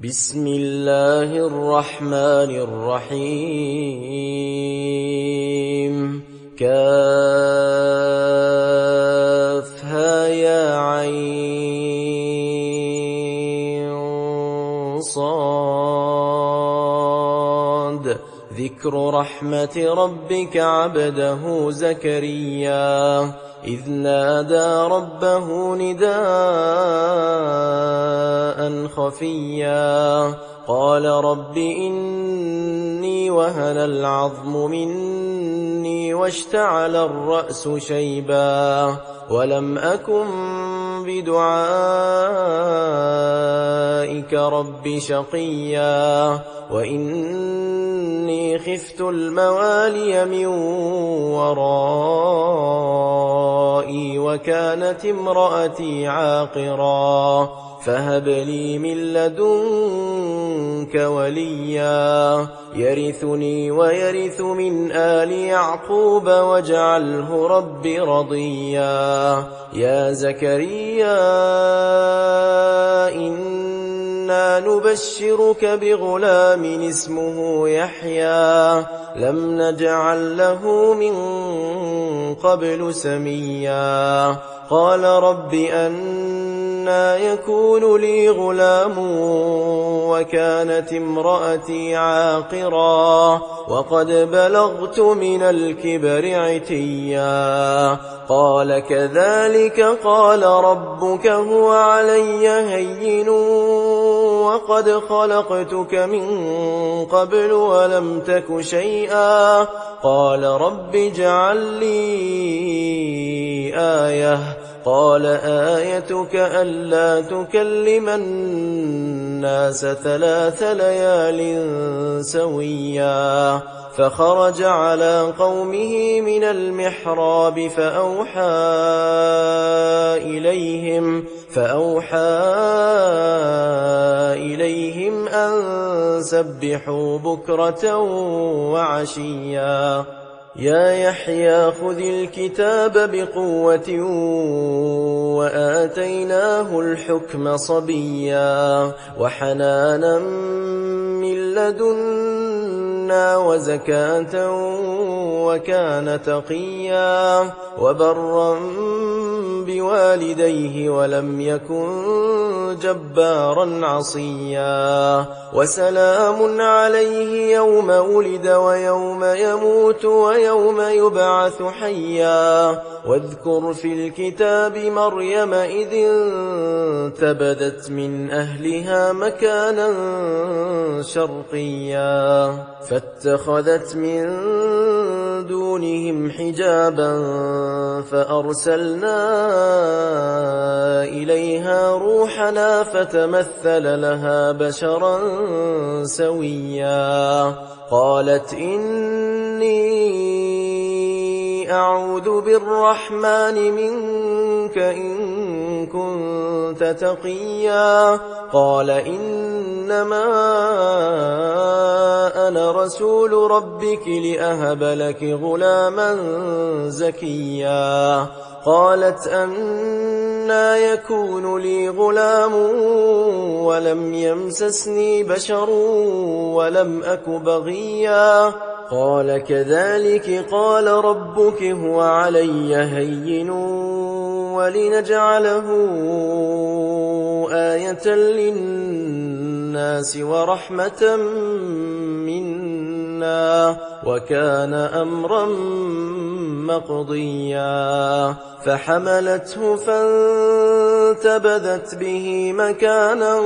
بسم الله الرحمن الرحيم كافها يا عين صاد ذكر رحمة ربك عبده زكريا إذ نادى ربه نداء خفيا قال رب إني وهن العظم مني واشتعل الرأس شيبا ولم أكن بدعائك رب شقيا وإني خفت الموالي من ورائي وكانت امرأتي عاقرا فهب لي من لدنك وليا يرثني ويرث من آل يعقوب واجعله رب رضيا يا زكريا إنا نبشرك بغلام اسمه يحيى لم نجعل له من قبل سميا قال رب أنى يكون لي غلام وكانت امرأتي عاقرا وقد بلغت من الكبر عتيا قال كذلك قال ربك هو علي هين وقد خلقتك من قبل ولم تك شيئا قال رب اجعل لي آية قال آيتك ألا تكلم الناس 3 ليال سويا فخرج على قومه من المحراب فأوحى إليهم أن سبحوا بكرة وعشيا يا يحيى خذ الكتاب بقوة وآتيناه الحكم صبيا وحنانا من لدنا وزكاة وكان تقيا وبرا بوالديه ولم يكن جبارا عصيا وسلام عليه يوم ولد ويوم يموت ويوم يبعث حيا واذكر في الكتاب مريم إذ انتبذت من أهلها مكانا شرقيا فاتخذت من دونهم حجابا فأرسلنا إليها روحنا فتمثل لها بشرا سويا قالت إني أعوذ بالرحمن منك إن كنت تقيا قال إنما أنا رسول ربك لأهب لك غلاما زكيا قالت أنى يكون لي غلام ولم يمسسني بشر ولم أك بغيا قال كذلك قال ربك هو علي هين ولنجعله آية للناس ورحمة منا وكان أمرا مقضيا فحملته فانتبذت به مكانا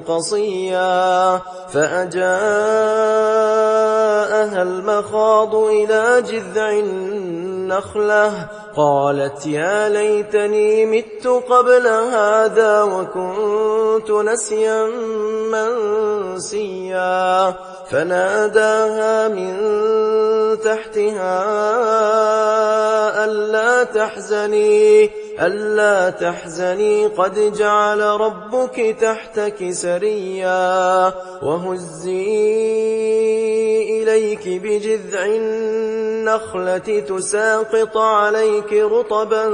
قصيا فأجاءها المخاض إلى جذع النخلة قالت يا ليتني مت قبل هذا وكنت نسيا منسيا فناداها من تحتها ألا ألا تحزني قد جعل ربك تحتك سريا وهزي إليك بجذع النخلة تساقط عليك رطبا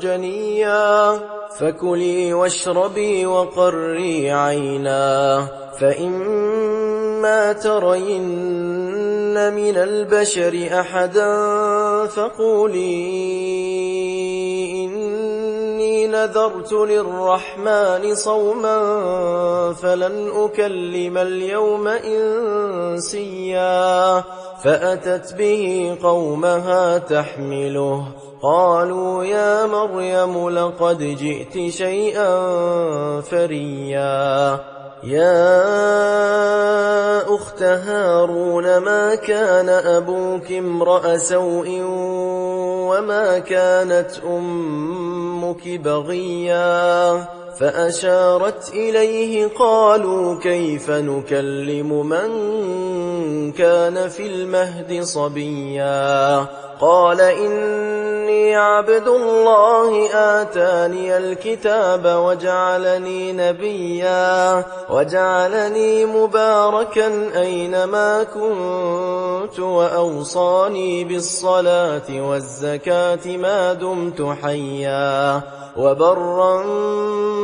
جنيا فكلي واشربي وقري عينا فإما ترين من البشر أحدا فقولي إني نذرت للرحمن صوما فلن أكلم اليوم إنسيا فأتت به قومها تحمله قالوا يا مريم لقد جئت شيئا فريا يا أخت هارون ما كان أبوك امرأ سوء وما كانت أمك بغيا فأشارت إليه قالوا كيف نكلم من كان في المهد صبيا قال إني عبد الله آتاني الكتاب وجعلني نبيا وجعلني مباركا أينما كنت وأوصاني بالصلاة والزكاة ما دمت حيا وبرا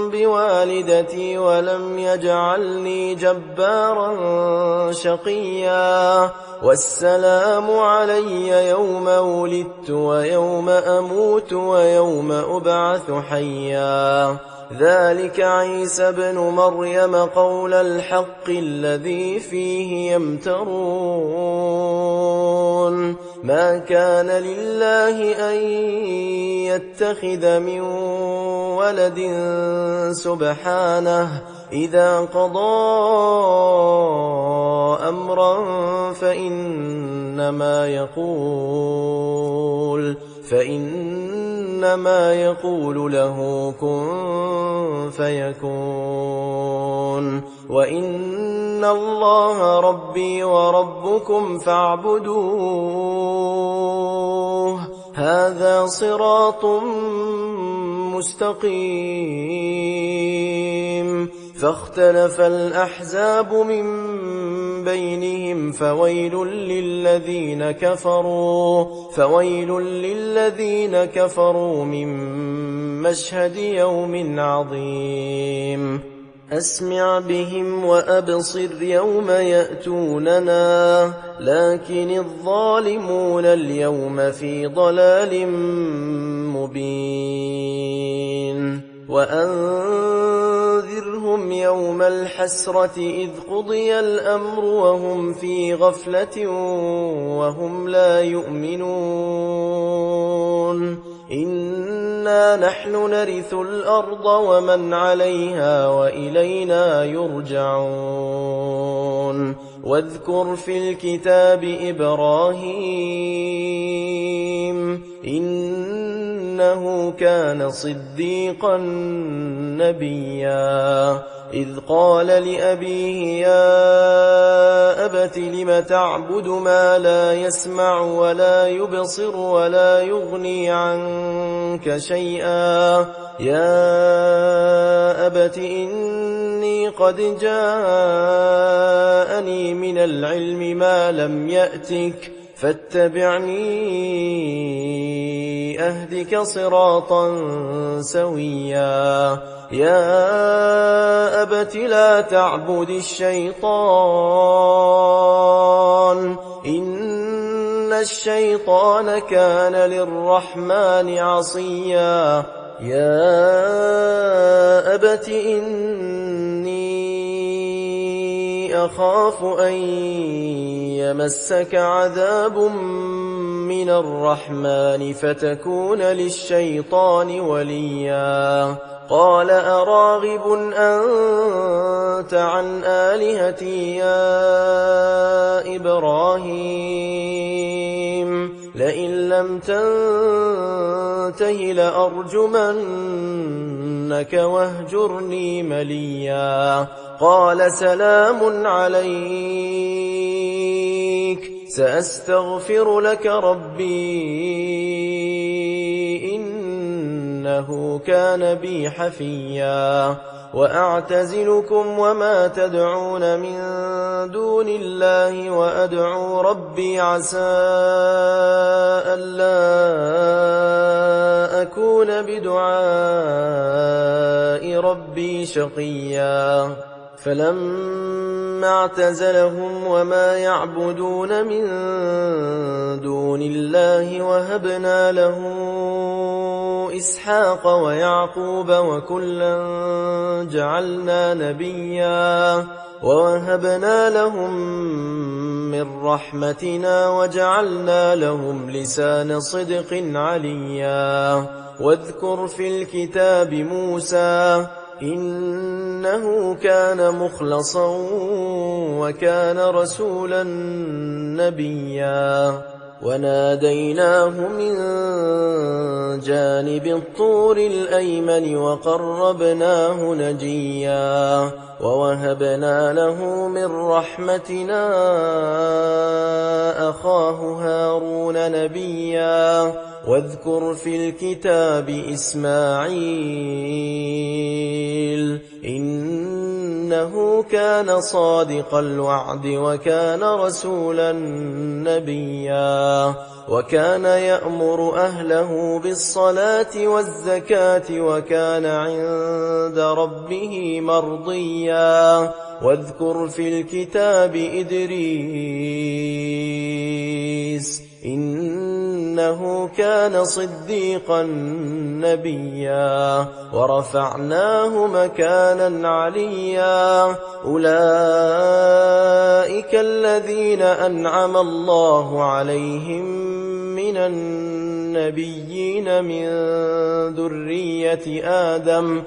بوالدتي ولم يجعلني جبارا شقيا والسلام علي يوم ولدت ويوم أموت ويوم أبعث حيا ذلك عيسى ابن مريم قول الحق الذي فيه يمترون ما كان لله أن يتخذ من ولد سبحانه إذا قضى أمرا فإنما يقول له كن فيكون وإن الله ربي وربكم فاعبدوه هذا صراط مستقيم فاختلف الأحزاب من بينهم فويل للذين كفروا من مشهد يوم عظيم أسمع بهم وأبصر يوم يأتوننا لكن الظالمون اليوم في ضلال مبين وأنذرهم يوم الحسرة إذ قضي الأمر وهم في غفلة وهم لا يؤمنون إنا نحن نرث الأرض ومن عليها وإلينا يرجعون واذكر في الكتاب إبراهيم إنه كان صديقا نبيا إذ قال لأبيه يا أبت لم تعبد ما لا يسمع ولا يبصر ولا يغني عنك شيئا يا أبت إني قد جاءني من العلم ما لم يأتك فاتبعني أهدك صراطا سويا يا أبت لا تعبد الشيطان إن الشيطان كان للرحمن عصيا يا أبت إني أخاف أن يمسك عذاب من الرحمن فتكون للشيطان وليا قال أراغب أنت عن آلهتي يا إبراهيم لئن لم تنته لأرجمنك واهجرني مليا قال سلام عليك سأستغفر لك ربي إنه إنه كان بي حفيا وأعتزلكم وما تدعون من دون الله وأدعو ربي عسى ألا أكون بدعاء ربي شقيا فلما اعتزلهم وما يعبدون من دون الله وهبنا له إسحاق ويعقوب وكلا جعلنا نبيا ووهبنا لهم من رحمتنا وجعلنا لهم لسان صدق عليا واذكر في الكتاب موسى إنه كان مخلصا وكان رسولا نبيا وناديناه من جانب الطور الأيمن وقربناه نجيا ووهبنا له من رحمتنا أخاه هارون نبيا واذكر في الكتاب إسماعيل إنه كان صادق الوعد وكان رسولا نبيا وكان يأمر أهله بالصلاة والزكاة وكان عند ربه مرضيا واذكر في الكتاب إدريس إنه كان صديقا نبيا ورفعناه مكانا عليا أولئك الذين أنعم الله عليهم من النبيين من ذرية آدم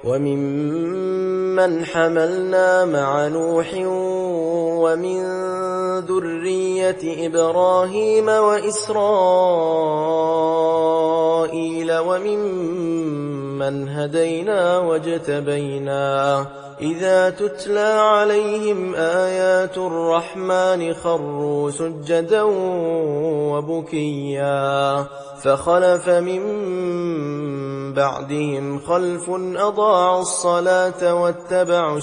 وممن حملنا مع نوح ومن ذرية إبراهيم وإسرائيل وممن هدينا واجتبينا إذا تتلى عليهم آيات الرحمن خروا سجدا وبكيا فخلف من بعدهم خلف أضاعوا الصلاة واتبعوا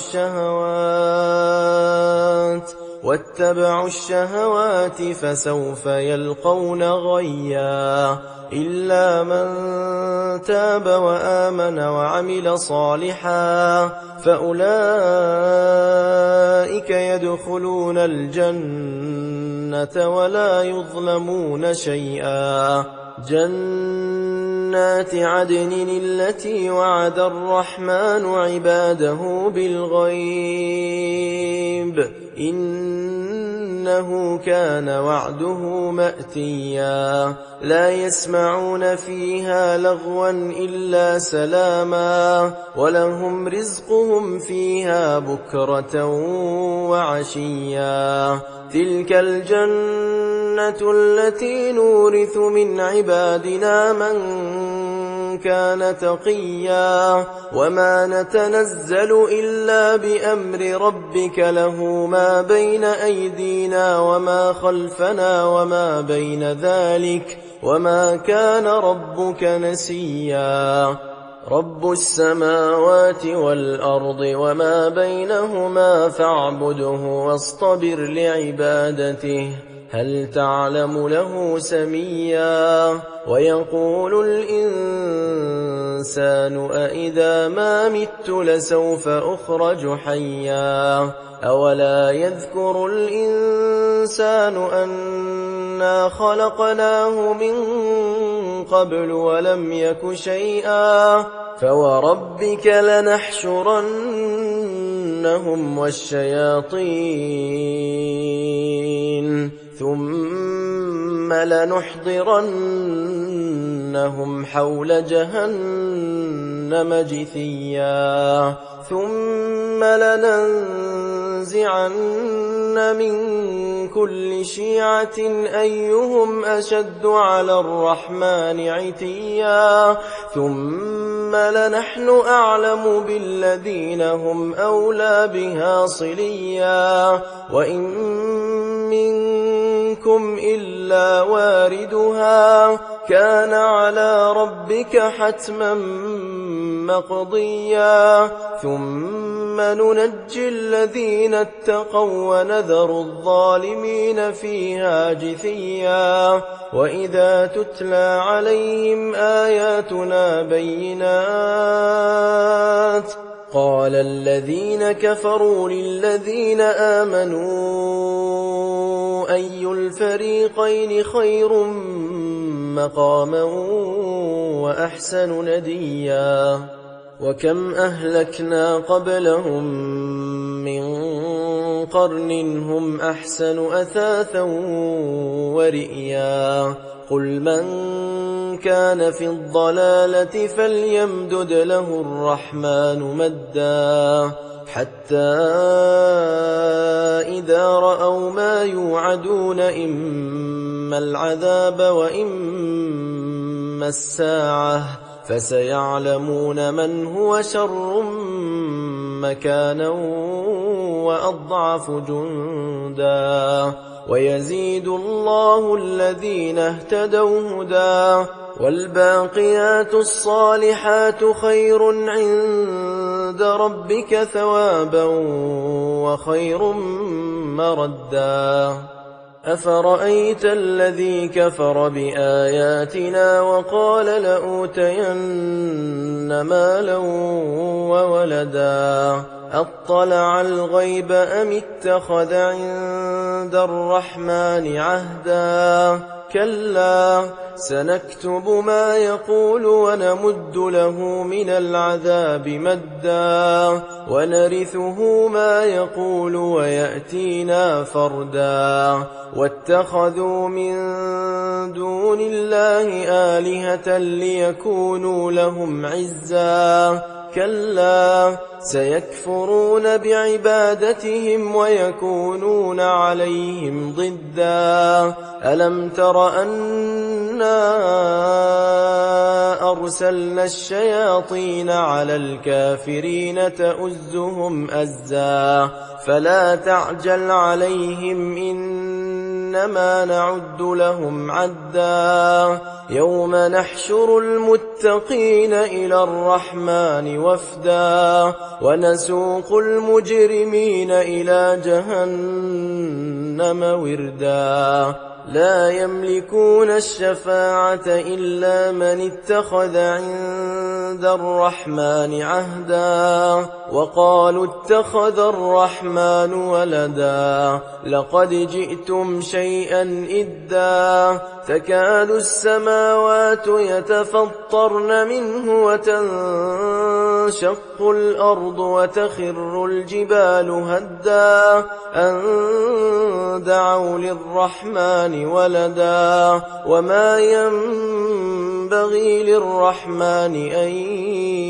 الشهوات فسوف يلقون غيا إلا من تاب وآمن وعمل صالحا فأولئك يدخلون الجنة ولا يظلمون شيئا جنات عدن التي وعد الرحمن عباده بالغيب إنه كان وعده مأتيا لا يسمعون فيها لغوا إلا سلاما ولهم رزقهم فيها بكرة وعشيا تلك الجنة التي نورث من عبادنا من كان تقيا وما نتنزل إلا بأمر ربك له ما بين أيدينا وما خلفنا وما بين ذلك وما كان ربك نسيا رب السماوات والأرض وما بينهما فاعبده واصطبر لعبادته هل تعلم له سميا ويقول الإنسان أإذا ما مت لسوف أخرج حيا أولا يذكر الإنسان أنا خلقناه من قبل ولم يك شيئا فوربك لنحشرنهم والشياطين ثم لنحضرنهم حول جهنم جثيا ثم لننزعن لننزعن من كل شيعة أيهم أشد على الرحمن عتيا ثم لنحن أعلم بالذين هم أولى بها صليا وإن منكم إلا واردها كان على ربك حتما مقضيا ثم ننجي الذين اتقوا ونذر الظالمين فيها جثيا وإذا تتلى عليهم آياتنا بينات قال الذين كفروا للذين آمنوا أي الفريقين خير مقاما وأحسن نديا وكم أهلكنا قبلهم من قرن هم أحسن أثاثا ورئيا قل من كان في الضلالة فليمدد له الرحمن مدا حتى إذا رأوا ما يوعدون إما العذاب وإما الساعة فسيعلمون من هو شر مكانا وأضعف جندا ويزيد الله الذين اهتدوا هدى والباقيات الصالحات خير عند ربك ثوابا وخير مردا أفرأيت الذي كفر بآياتنا وقال لأوتين مالا وولدا أطلع الغيب أم اتخذ عند الرحمن عهدا كلا سنكتب ما يقول ونمد له من العذاب مدا ونرثه ما يقول ويأتينا فردا واتخذوا من دون الله آلهة ليكونوا لهم عزا كلا سيكفرون بعبادتهم ويكونون عليهم ضدا ألم تر أنا أرسلنا الشياطين على الكافرين تؤزهم أزا فلا تعجل عليهم إنما نعد لهم عدا يوم نحشر المتقين إلى الرحمن وفدا ونسوق المجرمين إلى جهنم وردا لا يملكون الشفاعة إلا من اتخذ عند الرحمن عهدا وقالوا اتخذ الرحمن ولدا لقد جئتم شيئا إدا تكاد السماوات يتفطرن منه وتنشق الأرض وتخر الجبال هدا أن دعوا للرحمن ولدا وما ينبغي للرحمن أن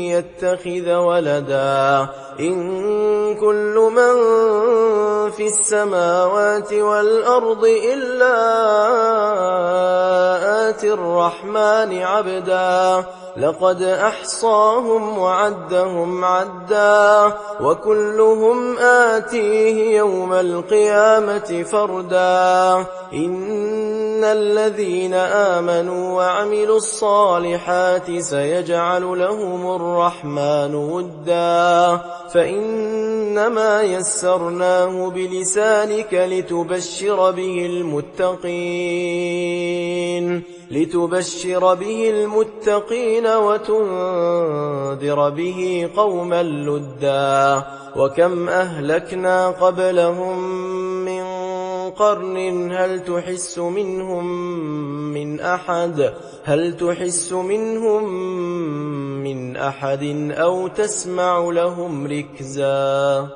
يتخذ ولدا إن كل من في السماوات والأرض إلا آتي الرحمن عبدا لقد أحصاهم وعدهم عدا وكلهم آتيه يوم القيامة فردا إن الذين آمنوا وعملوا الصالحات سيجعل لهم الرحمن ودا فإنما يسرناه بلسانك لتبشر به المتقين وتنذر به قوما لدا وكم أهلكنا قبلهم من قرن هل تحس منهم من أحد أو تسمع لهم ركزا